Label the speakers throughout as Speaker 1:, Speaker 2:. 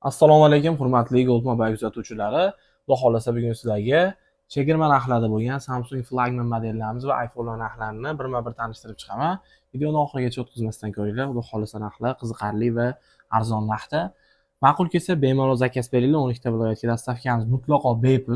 Speaker 1: Assalomu alaykum, hurmatli Gold Mobile kuzatuvchilari. Xudo xolasa bugun sizlarga chegirma narxlarda bo'lgan Samsung flagman modellarimiz va iPhone narxlarini birma-bir tanishtirib chiqaman. Videoni oxirigacha o'tkazmasdan ko'ringlar. Xudo xolasa narxlar qiziqarli va arzon narxda. Ma'qul kelsa bemalol zakaz beringlar. 12 ta viloyatga dastavkamiz mutlaqo bepul.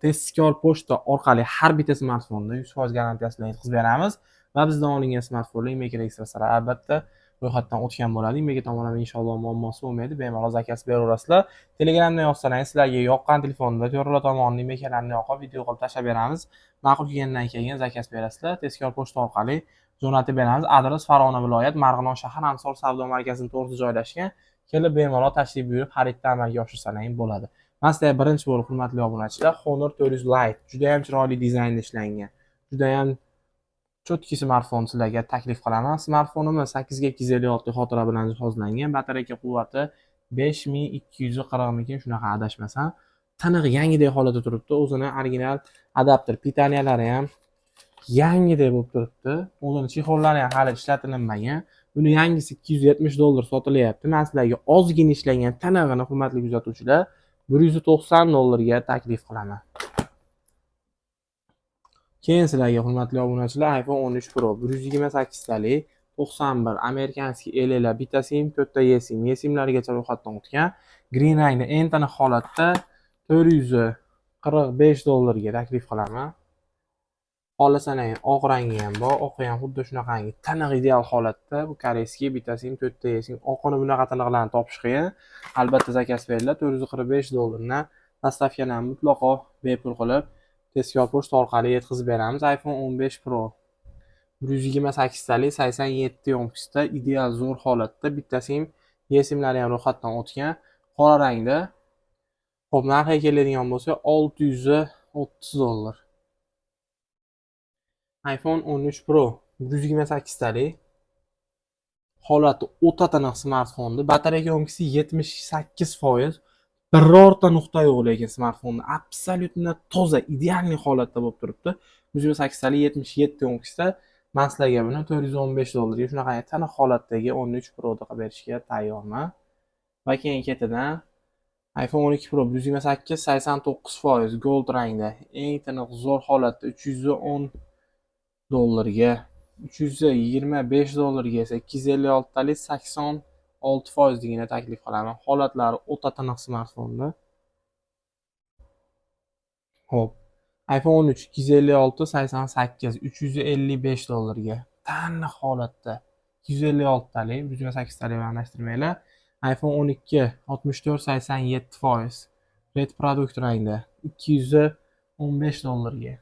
Speaker 1: Tezkor pochta orqali har bitta smartfonda 100% garantiyasi bilan yetkazib beramiz va bizdan olingan smartfonlar Image Express'lar albatta ro'yxatdan o'tgan bo'ladi. Imega tomonidan inshaalloh muammosi bo'lmaydi. Bemalol zakaz beraverasizlar. Telegramdan yozsangiz sizlarga yoqqan telefonda to'g'rilar tomonidan imekalarni yoqib video qilib tashlab beramiz. Ma'qul kelgandan keyin zakaz berasizlar. Tezkor pochta orqali jo'natib beramiz. Adres Farg'ona viloyat, Marg'ilon shahar Ansor savdo markazining to'g'risida joylashgan. Kelib bemalol tashrif buyurib xaridni amalga oshirsangiz bo'ladi. Mana sizlarga birinchi bo'lib hurmatli obunachilar, Honor 400 Lite juda ham chiroyli dizaynda ishlangan. Juda ham cho'tki smartfon sizlarga taklif qilaman. Smartfonimiz 8 ga 256 xotira bilan jihozlangan. Batareya quvvati 5240 mikin, shunaqa adashmasam. Tiniq yangidek holatda turibdi. O'zini original adapter, pitaniyalari ham yangidek bo'lib turibdi. O'zini chexollari ham hali ishlatilmagan. Buni yangisi $270 sotilyapti. Men sizlarga ozgina ishlangan tanig'ini hurmatli kuzatuvchilar $190 ga taklif qilaman. Keyin sizlarga hurmatli obunachilar iPhone 13 Pro 128 talik 91 amerikanskiy LL bitta sim, 4 ta eSIM, eSIMlargacha ro'yxatdan o'tgan. Green rangda eng tiniq holatda $445 ga taklif qilaman. Xohlasangiz oq rangi ham bor, oqi ham xuddi shunaqangi tiniq ideal holatda. Bu koreyskiy bitta sim, 4 ta eSIM. Oqini bunaqa tiniqlarni topish qiyin. Albatta zakaz beringlar. $445 dan dastavkalarni mutlaqo bepul qilib tezkor pochta orqali yetkazib beramiz. iPhone 15 Pro 128 talik 87 yompkisda ideal zo'r holatda bitta sim, eSIMlari ham ro'yxatdan o'tgan, qora rangda. Xo'p, narxiga keladigan bo'lsa $630. iPhone 13 Pro 128 talik holati o'ta tiniq smartfonni, batareya yo'mkisi 78%. Birorta nuqta yo'q, lekin smartfonni absolyutno toza, idealniy holatda bo'lib turibdi. 128 talik 77 yo'mkisda men sizlarga buni $415 ga shunaqa tiniq holatdagi 13 Pro qilib berishga tayyorman. Va keyin ketidan iPhone 12 Pro 128 89% gold rangda eng tiniq zo'r holatda $310 ga, $325 ga esa 256 talik 86% degina taklif qilaman. Holatlari o'ta tiniq smartfonda. Xo'p, iPhone 13 256 88 $355 ga taniq holatda 256 talik 128 talik bilan almashtirmanglar. iPhone 12 64 87% red product rangda $215 ga.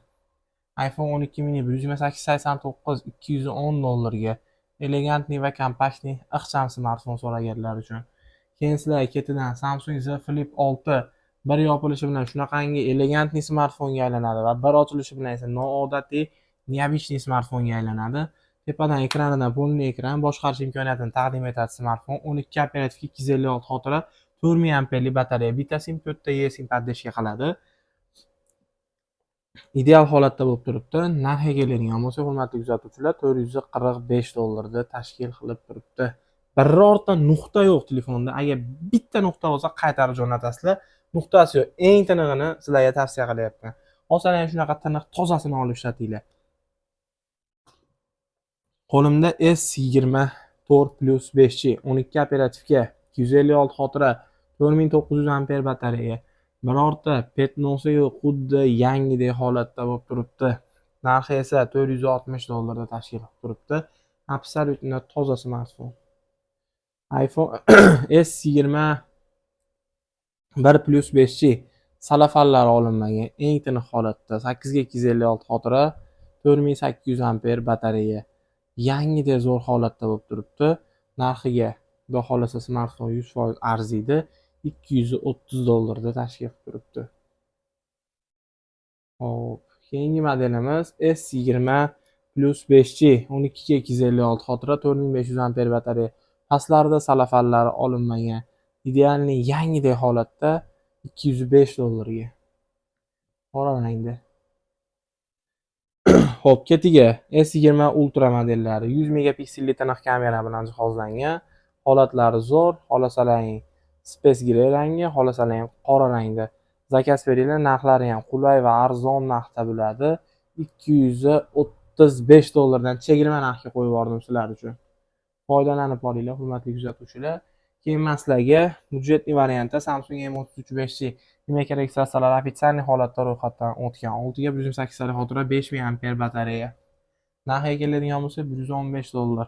Speaker 1: iPhone 12 mini 128 89 $210 ga. Elegantniy va kompaktniy ixcham smartfon so'raganlar uchun. Keyin sizlarga ketidan Samsung Z Flip 6 bir yopilishi bilan shunaqangi elegantniy smartfonga aylanadi va bir ochilishi bilan esa noodatiy, neobычный smartfonga aylanadi. Tepadan ekranidan polni ekran boshqarish imkoniyatini taqdim etadi smartfon. 12 operativ, 256 xotira, 4000 amperlik batareya, bitta sim, 4 ta eSIM podдержка qiladi. Ideal holatda bo'lib turibdi. Narxiga keladigan bo'lsa, hurmatli kuzatuvchilar, $445 da tashkil qilib turibdi. Birorta nuqta yo'q telefonda. Agar bitta nuqta bo'lsa qaytarib jo'natasizlar. Nuqtasi yo'q. Eng tinig'ini sizlarga tavsiya qilyapman. Olsanglar ham shunaqa tiniq tozasini olib ishlatinglar. Qo'limda S24 Plus 5G 12 operativga, 256 xotira, 4900 amper batareya. Birorta petnosi yo'q, xuddi yangidek holatda bo'lib turibdi. Narxi esa $460 da tashkil qilib turibdi. Absolyutno toza smartfon. iPhone S21 Plus 5G salafallari olinmagan, eng tiniq holatda 8 ga 256 xotira, 4800 amper batareya. Yangidek zo'r holatda bo'lib turibdi. Narxiga xudo xolasa smartfon 100% arziydi. $230 da tashkil qilib turibdi. Hop, keyingi modelimiz S20 Plus 5G 12 ga 256 xotira, 4500 amper batareya. Pastlarida salafallari olinmagan, idealniy yangidek holatda $205 ga. Qora rangda. Xo'p, ketiga S20 Ultra modellari 100 megapikselli tiniq kamera bilan jihozlangan. Holatlari zo'r. Xohlasalaring space gray rangi, xohlasalar ham qora rangda zakaz beringlar. Narxlari ham qulay va arzon narxda bo'ladi. 235 dollardan chegirma narxga qo'yib yubordim sizlar uchun. Foydalanib olinglar, hurmatli kuzatuvchilar. Keyin men sizlarga budjetli variantda Samsung M33 5G demak registratsiyalar ofitsialniy holatda ro'yxatdan o'tgan. 6 ga 128 salik xotira 5000 ampere batareya. Narxiga keladigan bo'lsa 115 dollar.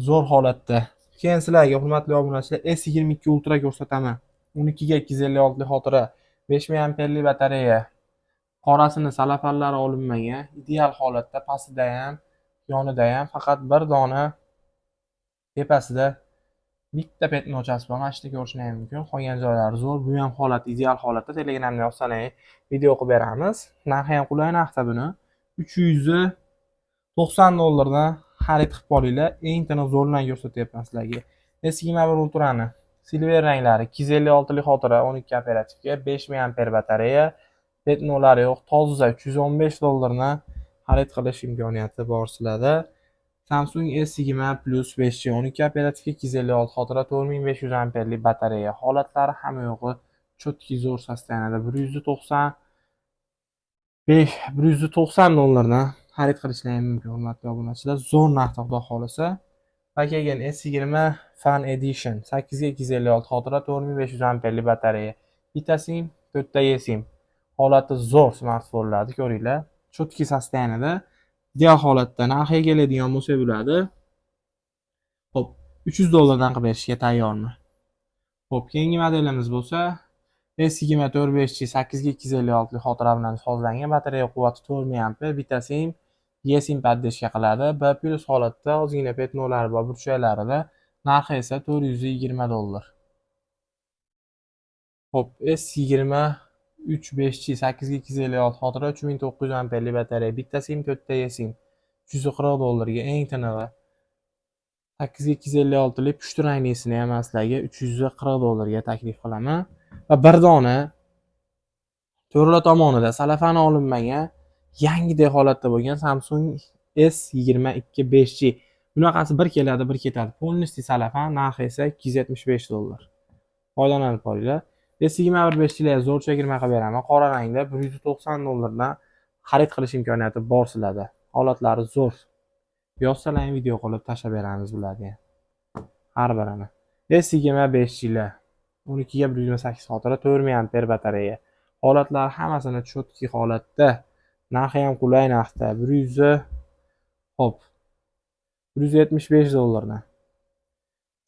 Speaker 1: Zo'r holatda. Keyin sizlarga hurmatli obunachilar S22 Ultra ko'rsataman. 12 ga 256 lik xotira, 5000 amperli batareya. Qorasini salafanlari olinmagan, ideal holatda, pastida ham, yonida ham faqat bir dona tepasida bitta petnochasi bor. Mana shuni ko'rishinglar mumkin. Qolgan joylari zo'r. Bu ham holat ideal holatda. Telegramda yozsangiz video qilib beramiz. Narxi ham qulay narxda buni. 390 dollardan xarid qilib olinglar. Eng tiniq zo'rlarni ko'rsatyapman sizlarga. S21 Ultra'ni silver ranglari 256 lik xotira, 12 operativga, 5000 amper batareya, petnolari yo'q, toza 315 dollardan xarid qilish imkoniyati bor sizlarda. Samsung S20 Plus 5G 12 operativga, 256 xotira, 4500 amperli batareya. Holatlari hamma yo'g'i cho'tki zo'r sostanada 190 dollardan xarid qilishlari mumkin hurmatli obunachilar. Zo'r narxda xudo xolasa. Va kelgan S20 Fan Edition 8 ga 256 xotira, 4500 amperli batareya. Bitta sim, 4 ta eSIM. Holati zo'r smartfonlarni ko'ringlar. Cho'tki sostanada ideal holatda narxiga keladigan bo'lsa bo'ladi. Xo'p, 300 dollardan qilib berishga tayyormi? Xo'p, keyingi modelimiz bo'lsa S20 4.5G 8 ga 256 lik xotira bilan jihozlangan, batareya quvvati 4000 amper, bitta sim, eSIM podдержка qiladi. B+ holatda ozgina petnolari bor burchaklarida. Narxi esa 420 dollar. Xo'p, S20 3.5G 8 ga 256 xotira, 3900 amperli batareya, bitta sim, 4 ta eSIM, 340 dollarga eng tinig'i. 8 ga 256 lik pushti ranglisini ham sizlarga 340 dollarga taklif qilaman. Va bir dona to'rla tomonida salafani olinmagan, yangidek holatda bo'lgan Samsung S22 5G. Bunaqasi bir keladi, bir ketadi. Polnisti salafan, narxi esa 275 dollar. Foydalanib olinglar. S21 5G lar zo'r chegirma qilib beraman. Qora rangda 190 dollardan xarid qilish imkoniyati bor sizlarda. Holatlari zo'r. Yozsalar video qilib tashlab beramiz bularga. Har birini. S20 5G lar 12 ga 128 xotira, 4000 amper batareya. Holatlari hammasini cho'tki holatda. Narxi ham qulay narxda. 175 dollardan.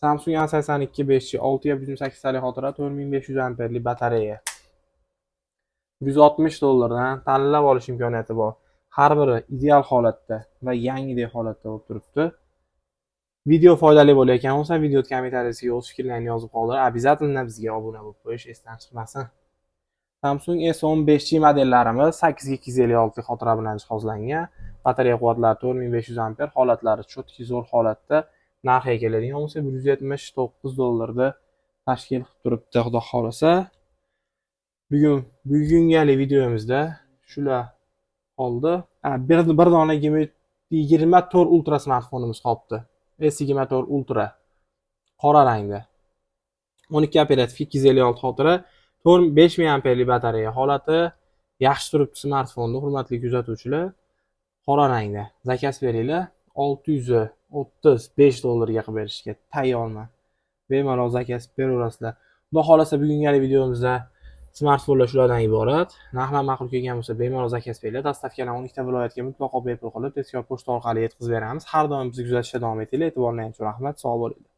Speaker 1: Samsung A82 5G 6 ga 128 salik xotira, 4500 amperli batareya. 160 dollardan tanlab olish imkoniyati bor. Har biri ideal holatda va yangidek holatda bo'lib turibdi. Video foydali bo'layotgan bo'lsa, video kommentariyasiga o'z fikrlaringizni yozib qoldirib, обязательно bizga obuna bo'lib qo'yish esdan chiqmasin. Samsung S10 5G modellarimiz 8 ga 256 xotira bilan jihozlangan. Batareya quvvatlari 4500 amper, holatlari cho'tki zo'r holatda. Narxiga keladigan bo'lsa 179 dollarda tashkil qilib turibdi, xudo xolasa. Bugungalik videomizda shular qoldi. Bir dona 24 Ultra smartfonimiz qolibdi. S24 Ultra qora rangda. 12 operativ, 256 xotira, 5000 amperli batareya. Holati yaxshi turibdi smartfonni, hurmatli kuzatuvchilar. Qora rangda. Zakaz beringlar. 635 dollarga qilib berishga tayyorman. Bemalol zakaz beraverasizlar. Xudo xolasa bugungalik videomizda smartfonlar shulardan iborat. Narxlar ma'qul kelgan bo'lsa bemalol zakaz beringlar. Dastavkalar 12 ta viloyatga mutlaqo bepul qilib, tezkor pochta orqali yetkazib beramiz. Har doim bizni kuzatishda davom etinglar. E'tiborlaringiz uchun rahmat. Sog' bo'linglar.